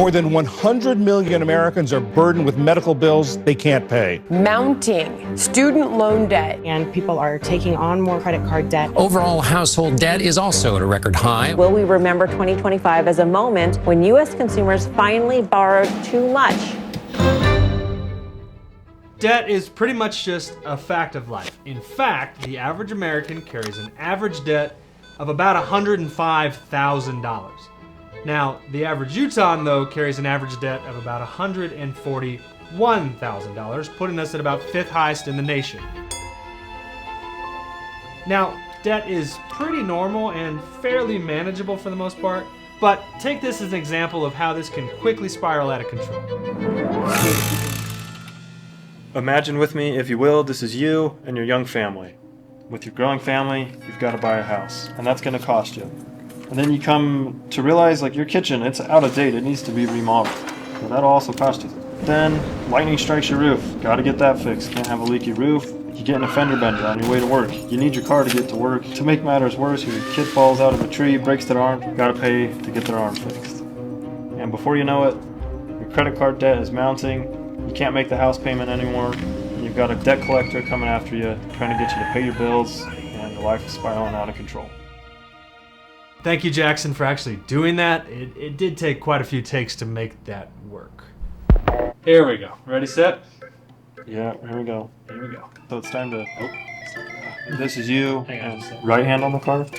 More than 100 million Americans are burdened with medical bills they can't pay. Mounting student loan debt. And people are taking on more credit card debt. Overall household debt is also at a record high. Will we remember 2025 as a moment when U.S. consumers finally borrowed too much? Debt is pretty much just a fact of life. In fact, the average American carries an average debt of about $105,000. Now, the average Utahn, though, carries an average debt of about $141,000, putting us at about 5th highest in the nation. Now, debt is pretty normal and fairly manageable for the most part, but take this as an example of how this can quickly spiral out of control. Imagine with me, if you will, this is you and your young family. With your growing family, you've got to buy a house, and that's going to cost you. And then you come to realize, like, your kitchen, it's out of date, it needs to be remodeled. So that'll also cost you. Then lightning strikes your roof. Got to get that fixed. Can't have a leaky roof. You get in a fender bender on your way to work. You need your car to get to work. To make matters worse, your kid falls out of a tree, breaks their arm. Got to pay to get their arm fixed. And before you know it, your credit card debt is mounting. You can't make the house payment anymore. You've got a debt collector coming after you, trying to get you to pay your bills, and your life is spiraling out of control. Thank you, Jackson, for actually doing that. It did take quite a few takes to make that work. Here we go. Ready, set? Yeah, here we go. Here we go. So it's time to... This is you. Hang on. Right hand on the card?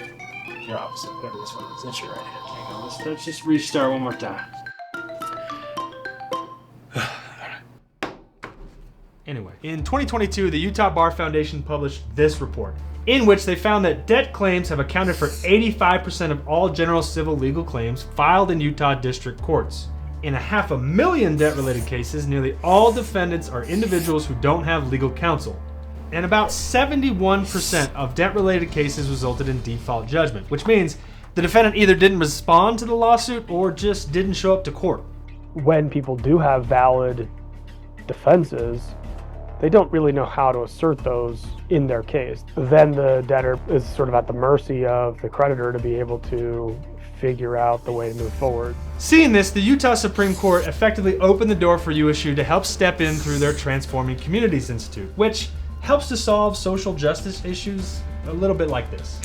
Your opposite. Whatever this one is. That's your right hand. Hang on. Let's just restart one more time. Anyway, in 2022, the Utah Bar Foundation published this report, in which they found that debt claims have accounted for 85% of all general civil legal claims filed in Utah district courts. In 500,000 debt-related cases, nearly all defendants are individuals who don't have legal counsel. And about 71% of debt-related cases resulted in default judgment, which means the defendant either didn't respond to the lawsuit or just didn't show up to court. When people do have valid defenses, they don't really know how to assert those in their case. Then the debtor is sort of at the mercy of the creditor to be able to figure out the way to move forward. Seeing this, the Utah Supreme Court effectively opened the door for USU to help step in through their Transforming Communities Institute, which helps to solve social justice issues a little bit like this.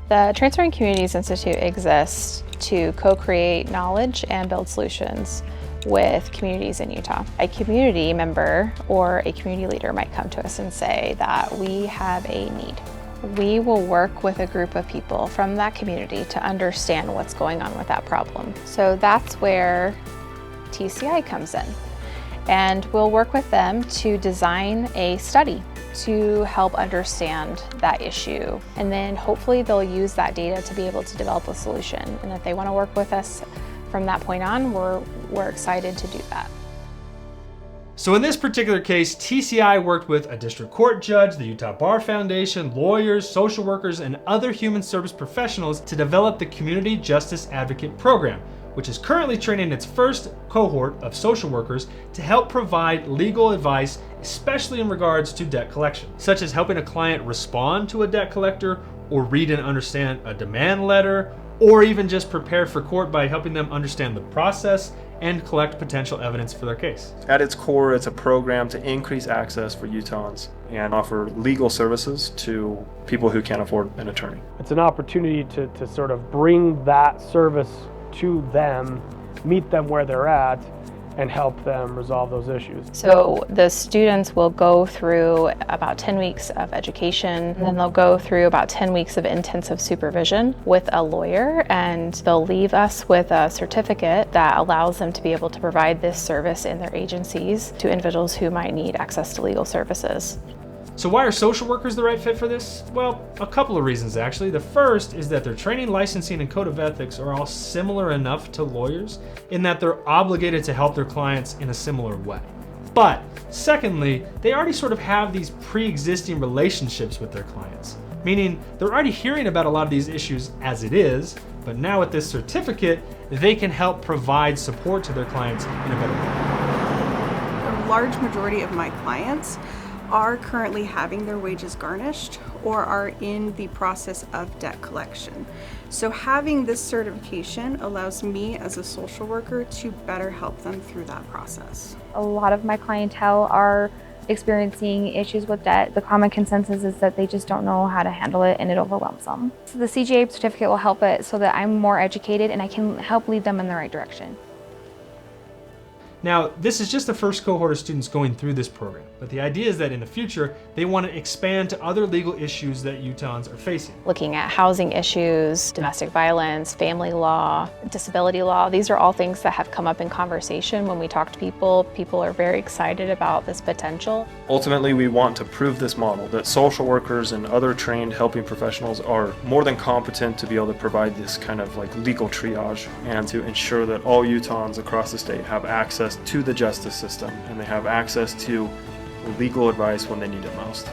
The Transforming Communities Institute exists to co-create knowledge and build solutions with communities in Utah. A community member or a community leader might come to us and say that we have a need. We will work with a group of people from that community to understand what's going on with that problem. So that's where TCI comes in. And we'll work with them to design a study to help understand that issue. And then hopefully they'll use that data to be able to develop a solution. And if they want to work with us from that point on, we're excited to do that. So in this particular case, TCI worked with a district court judge, the Utah Bar Foundation, lawyers, social workers, and other human service professionals to develop the Community Justice Advocate Program, which is currently training its first cohort of social workers to help provide legal advice, especially in regards to debt collection, such as helping a client respond to a debt collector or read and understand a demand letter, or even just prepare for court by helping them understand the process and collect potential evidence for their case. At its core, it's a program to increase access for Utahns and offer legal services to people who can't afford an attorney. It's an opportunity to sort of bring that service to them, meet them where they're at, and help them resolve those issues. So the students will go through about 10 weeks of education, and then they'll go through about 10 weeks of intensive supervision with a lawyer, and they'll leave us with a certificate that allows them to be able to provide this service in their agencies to individuals who might need access to legal services. So why are social workers the right fit for this? Well, a couple of reasons actually. The first is that their training, licensing, and code of ethics are all similar enough to lawyers in that they're obligated to help their clients in a similar way. But secondly, they already sort of have these pre-existing relationships with their clients, meaning they're already hearing about a lot of these issues as it is, but now with this certificate, they can help provide support to their clients in a better way. A large majority of my clients are currently having their wages garnished or are in the process of debt collection. So having this certification allows me as a social worker to better help them through that process. A lot of my clientele are experiencing issues with debt. The common consensus is that they just don't know how to handle it and it overwhelms them. So the CJA certificate will help it so that I'm more educated and I can help lead them in the right direction. Now, this is just the first cohort of students going through this program, but the idea is that in the future, they want to expand to other legal issues that Utahns are facing. Looking at housing issues, domestic violence, family law, disability law, these are all things that have come up in conversation when we talk to people. People are very excited about this potential. Ultimately, we want to prove this model that social workers and other trained helping professionals are more than competent to be able to provide this kind of like legal triage and to ensure that all Utahns across the state have access to the justice system and they have access to legal advice when they need it most.